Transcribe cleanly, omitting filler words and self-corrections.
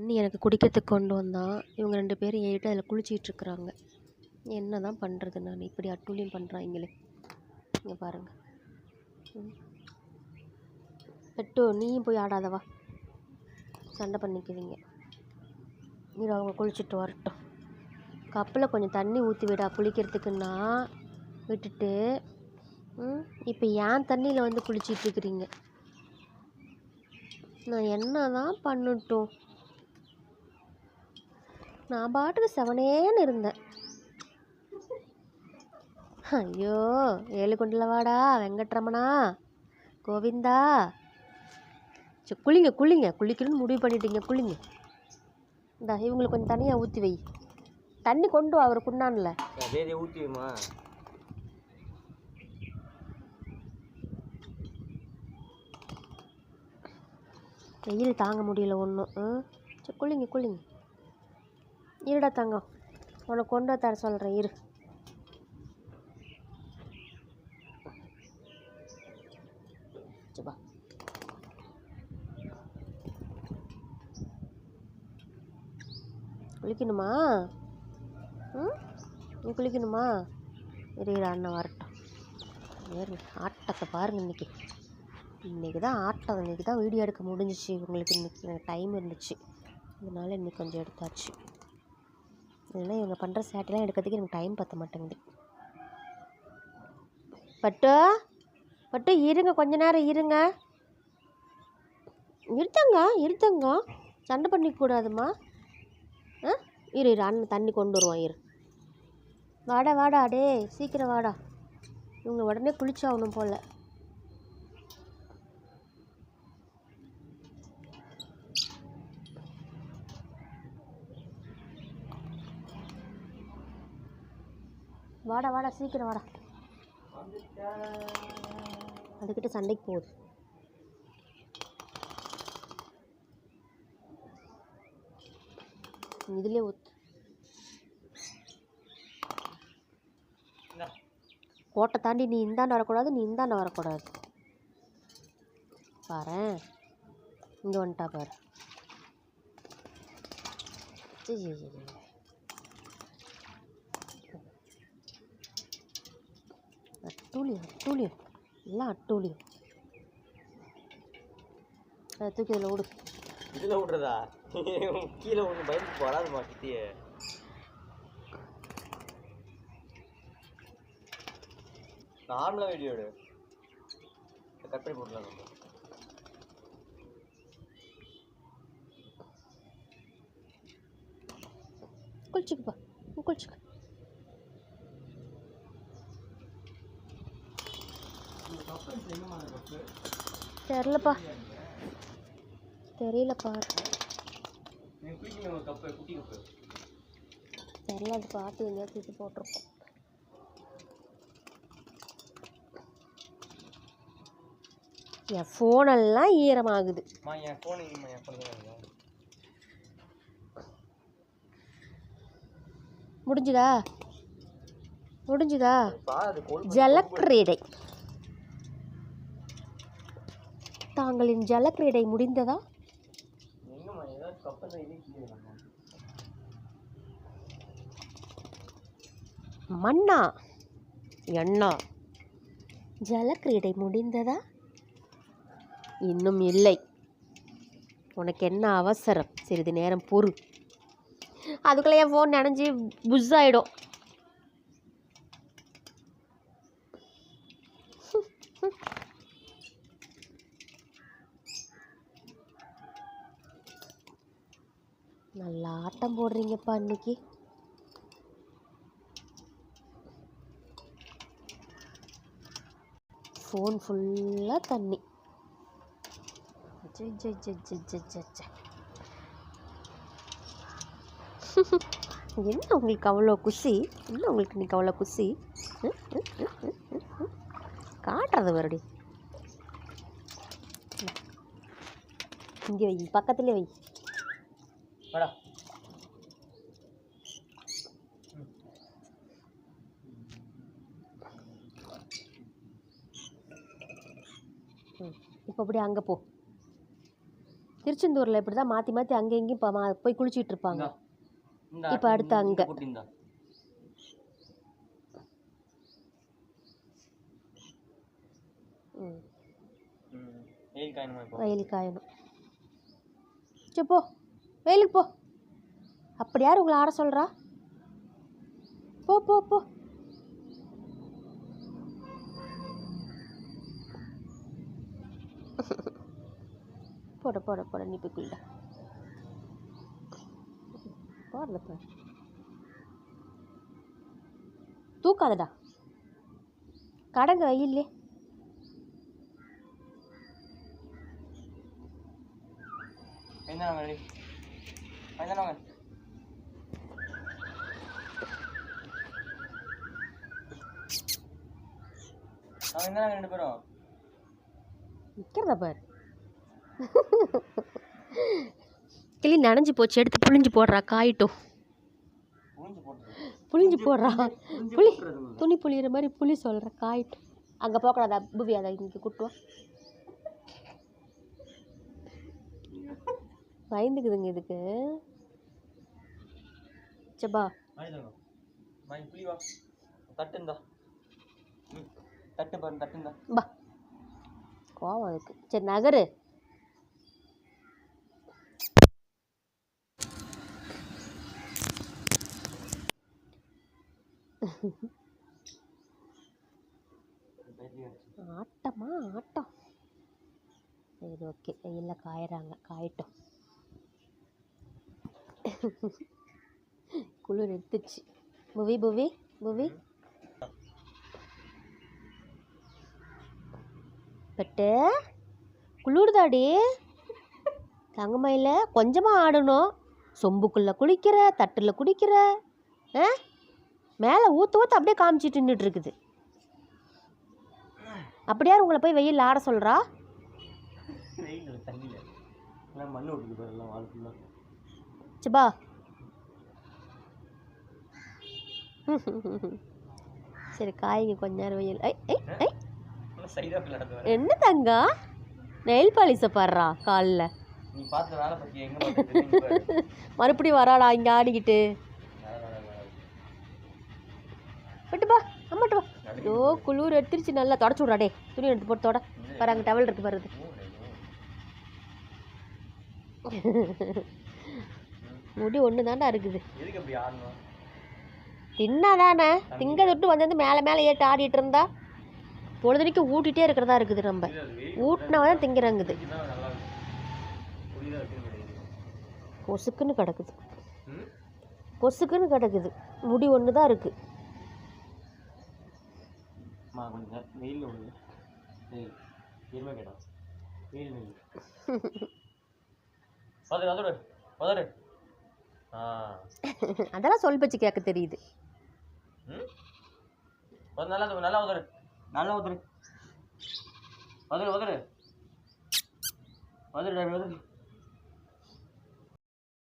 தண்ணி எனக்கு குடிக்கிறதுக்கு கொண்டு வந்தான். இவங்க 2 பேரும் ஏறிட்டு அதில் குளிச்சிட்ருக்குறாங்க. என்ன தான் பண்ணுறது நான்? இப்படி அட்டூழியம் பண்ணுறாங்களே. இங்கே பாருங்கள். பெட்டு நீயும் போய் ஆடாதவா, சண்டை பண்ணிக்குவீங்க. இரு அவங்க குளிச்சுட்டு வரட்டும். கப்பில் கொஞ்சம் தண்ணி ஊற்றி விடா குளிக்கிறதுக்குன்னா விட்டுட்டு இப்போ ஏன் தண்ணியில் வந்து குளிச்சிட்ருக்குறீங்க? நான் என்ன தான் பண்ணட்டும்? நான் பாட்டுக்கு செவனேன்னு இருந்தேன். ஐயோ, ஏழுகுண்டல வாடா வெங்கட்ரமணா கோவிந்தா. சரி குளிங்க குளிங்க, குளிக்கணும்னு முடிவு பண்ணிட்டீங்க, குளிங்க. இந்தா இவங்களுக்கு கொஞ்சம் தனியாக ஊற்றி வை. தண்ணி கொண்டு வா அவர் குண்டான்ல. ஊற்றி வைமா. வெயில் தாங்க முடியல ஒன்றும். சரி குளிங்க குளிங்க. இருடா தங்கம், உனக்கு கொண்டு தர சொல்கிறேன் இரு. குளிக்கணுமா? நீ குளிக்கணுமா? இரு அண்ணன் வரட்டும். வேறு ஆட்டத்தை பாருங்கள். இன்றைக்கி தான் ஆட்டம். இன்றைக்கி தான் வீடியோ எடுக்க முடிஞ்சிச்சு. உங்களுக்கு இன்றைக்கி எனக்கு டைம் இருந்துச்சு, அதனால் இன்றைக்கி கொஞ்சம் எடுத்தாச்சு. இல்லைன்னா இவங்க பண்ணுற சேட்டெல்லாம் எடுக்கிறதுக்கு எனக்கு டைம் பற்ற மாட்டேங்குது. பட்டு பட்டு இருங்க, கொஞ்ச நேரம் இருங்க. இருத்தங்க சண்டை பண்ணிக்கூடாதுமா. இரு அண்ணன் தண்ணி கொண்டு வருவான். இரு வாடா டே சீக்கிரம் வாடா. இவங்க உடனே குளிச்சாகணும் போல். வாடா சீக்கிரம் வாடா. அதுக்கிட்ட சண்டைக்கு போகுது. இதுலேயே ஊத்து. கோட்டை தாண்டி நீ இந்தாண்ட வரக்கூடாது, நீ இந்தாண்ட வரக்கூடாது. பாரு இங்கே வந்துட்டா பாரு. அட்டூழியம் எல்லாம் அட்டூழியம். தூக்கி இதில் விடு. இதில் விடுறதா? கீழே ஒன்று பயந்து போடாது மாட்டியே. நார்மலாக வீடியோ எடு, கட் பண்ணி போடலாம். நம்ம குளிச்சுக்குப்பா, குளிச்சுக்க. தெரியலப்பா. தெரியல அது பாட்டு எங்கேயாவது தூக்கி போட்டிருக்கோம். என் ஃபோனெல்லாம் ஈரமாகுது. முடிஞ்சுதா? ஜலக்கிரீடை, தாங்களின் ஜலக்கிரீடை முடிந்ததா? மன்னா எண்ணா, ஜலக்கிரீடை முடிந்ததா? இன்னும் இல்லை. உனக்கு என்ன அவசரம்? சிறிது நேரம் பொறு. அதுக்குள்ளே என் ஃபோன் நனைஞ்சி புஷ் ஆகிடும். நல்லா ஆட்டம் போடுறீங்கப்பா இன்னைக்கு. ஃபோன் ஃபுல்லாக தண்ணி. என்ன உங்களுக்கு அவ்வளோ குஷி? என்ன உங்களுக்கு இன்னைக்கு அவ்வளோ குஷி? காட்டுறது மறுபடி. இங்கே வை, பக்கத்துலேயே வை. இப்போ அப்படியே அங்கே போ. திருச்செந்தூரில் இப்படி தான் மாற்றி மாற்றி அங்கே இங்கேயும் போய் குளிச்சிட்டு இருப்பாங்க. இப்போ அடுத்து அங்கே வெயில் காயணும். சரி போ, வெயிலுக்கு போ. அப்படி யார் உங்களை ஆட சொல்கிறா? போ போ போ. போட போட போட நீ போய்க்குள்ள போடுறத பாரு. தூக்காதடா, கடங்க வெயில்லே. நிற்கிறதா பாரு. கிளி நனைஞ்சு போச்சு, எடுத்து புளிஞ்சு போடுறா. காயிட்டும் புளிஞ்சு போடுறா. புளி துணி புளிகிற மாதிரி புளி சொல்கிற. காயிட்டும். அங்கே போகக்கூடாதா புவி? அதை இங்கே கூட்டுவா. பயந்துக்குதுங்க இதுக்கு. சபா பா கோவம் அதுக்கு. சரி நகரு. ஆட்டமா ஆட்டம். சரி ஓகே, வெயிலில் காயறாங்க, காயட்டும். குளிர் எடுத்துச்சு. புவி புவி புவி பட்டு குளிர்தாடி தங்கமயில. கொஞ்சமாக ஆடணும். சொம்புக்குள்ளே குளிக்கிற, தட்டில் குடிக்கிற, மேலே ஊற்ற ஊற்ற அப்படியே காமிச்சிட்டு நின்றுட்டு இருக்குது. அப்படியா உங்களை போய் வெயில் ஆட சொல்கிறா? சபா சரி காய்ங்க கொஞ்ச நேரம் வெயில். ஐ ஐ ஐ என்ன தங்கா நெயில் பாலிசை பாடுறா காலில். மறுபடியும் வராளா இங்கே ஆடிக்கிட்டு? விட்டுப்பா அம்மாட்டு வா. ஐயோ குளிர் எடுத்துருச்சு. நல்லா தொடச்சி விட்றா. டே துணி எடுத்து போட்டு தொட பாரு. அங்கே டவல் இருக்கு பாருது. முடி ஒன்று தாண்டா இருக்குது. தின்னாதானே திங்க தொட்டு வந்து மேலே மேலே ஏட்டு ஆடிட்டு இருந்தா பொழுதுனைக்கு ஊட்டிகிட்டே இருக்கிறதா இருக்குது. நம்ம ஊட்டினா தான் திங்கிறங்குது. கொசுக்குன்னு கிடக்குது, கொசுக்குன்னு கிடக்குது. முடி ஒன்று தான் இருக்குது. அதெல்லாம் சொல் பச்சு கேட்க தெரியுது. நல்லா உதறு.